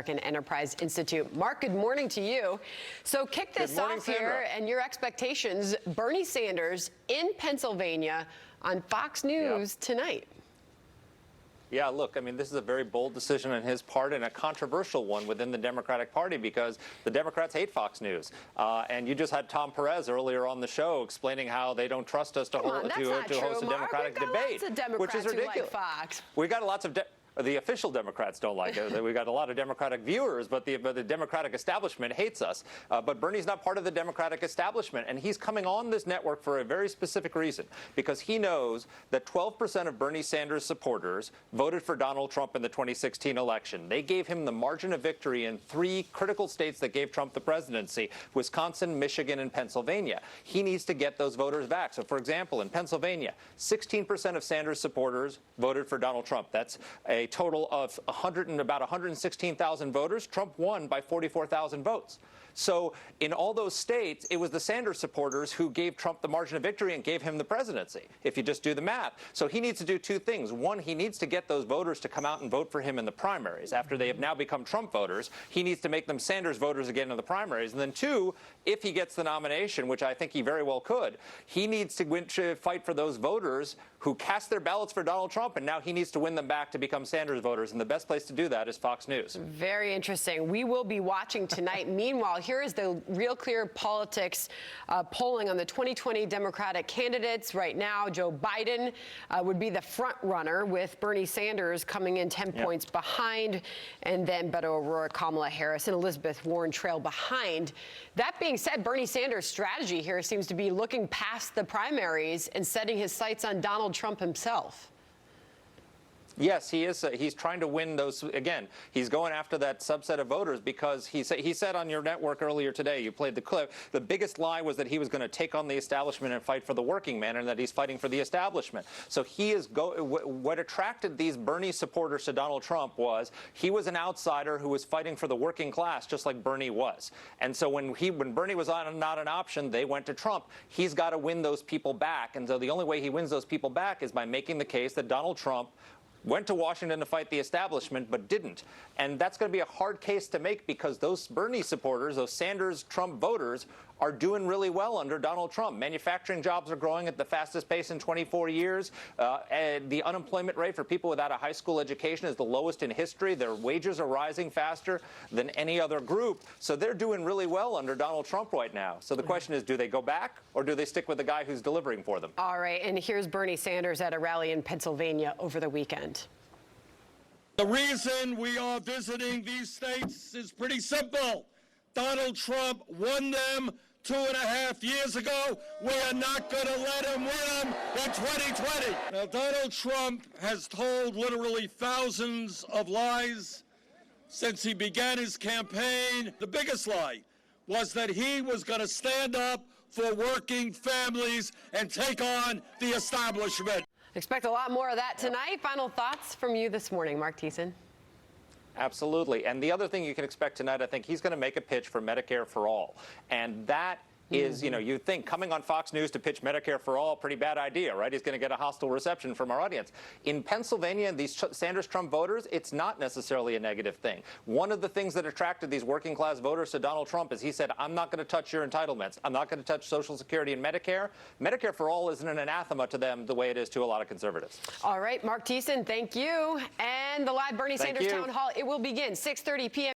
American Enterprise Institute. Marc, good morning to you. So kick this off here and your expectations. Bernie Sanders in Pennsylvania on Fox News tonight. Yeah, look, I mean, this is a very bold decision on his part and a controversial one within the Democratic Party because the Democrats hate Fox News. And you just had Tom Perez earlier on the show explaining how they don't trust us to host a Democratic debate, which is ridiculous. Like Fox. We got lots of the official Democrats don't like it. We got a lot of Democratic viewers, but the Democratic establishment hates us. But Bernie's not part of the Democratic establishment, and he's coming on this network for a very specific reason, because he knows that 12% of Bernie Sanders supporters voted for Donald Trump in the 2016 election. They gave him the margin of victory in 3 critical states that gave Trump the presidency: Wisconsin, Michigan, and Pennsylvania. He needs to get those voters back. So, for example, in Pennsylvania, 16% of Sanders supporters voted for Donald Trump. That's a total of about 116,000 voters. Trump won by 44,000 votes. So in all those states, it was the Sanders supporters who gave Trump the margin of victory and gave him the presidency, if you just do the math. So he needs to do 2 things. One, he needs to get those voters to come out and vote for him in the primaries. After they have now become Trump voters, he needs to make them Sanders voters again in the primaries. And then 2, if he gets the nomination, which I think he very well could, he needs to fight for those voters who cast their ballots for Donald Trump, and now he needs to win them back to become Sanders voters. And the best place to do that is Fox News. Very interesting. We will be watching tonight. Meanwhile, here is the Real Clear Politics polling on the 2020 Democratic candidates. Right now, Joe Biden would be the front runner, with Bernie Sanders coming in 10 points behind, and then Beto O'Rourke, Kamala Harris, and Elizabeth Warren trail behind. That being said, Bernie Sanders' strategy here seems to be looking past the primaries and setting his sights on Donald Trump himself. Yes, he is. He's trying to win those. Again, he's going after that subset of voters because he said on your network earlier today, you played the clip, the biggest lie was that he was going to take on the establishment and fight for the working man, and that he's fighting for the establishment. So he is what attracted these Bernie supporters to Donald Trump was he was an outsider who was fighting for the working class, just like Bernie was. And so when Bernie was not an option, they went to Trump. He's got to win those people back. And so the only way he wins those people back is by making the case that Donald Trump went to Washington to fight the establishment, but didn't. And that's going to be a hard case to make because those Bernie supporters, those Sanders-Trump voters, are doing really well under Donald Trump. Manufacturing jobs are growing at the fastest pace in 24 years. And the unemployment rate for people without a high school education is the lowest in history. Their wages are rising faster than any other group. So they're doing really well under Donald Trump right now. So the question is, do they go back or do they stick with the guy who's delivering for them? All right, and here's Bernie Sanders at a rally in Pennsylvania over the weekend. The reason we are visiting these states is pretty simple. Donald Trump won them 2.5 years ago. We are not going to let him win them in 2020. Now, Donald Trump has told literally thousands of lies since he began his campaign. The biggest lie was that he was going to stand up for working families and take on the establishment. Expect a lot more of that tonight. Final thoughts from you this morning, Marc Thiessen. Absolutely. And the other thing you can expect tonight, I think he's going to make a pitch for Medicare for all. And that is, you know, you'd think coming on Fox News to pitch Medicare for all, pretty bad idea, right? He's going to get a hostile reception from our audience. In Pennsylvania, these Sanders-Trump voters, it's not necessarily a negative thing. One of the things that attracted these working class voters to Donald Trump is he said, I'm not going to touch your entitlements. I'm not going to touch Social Security and Medicare. Medicare for all isn't an anathema to them the way it is to a lot of conservatives. All right, Marc Thiessen, thank you. And the live Bernie Sanders Town Hall, it will begin 6:30 p.m.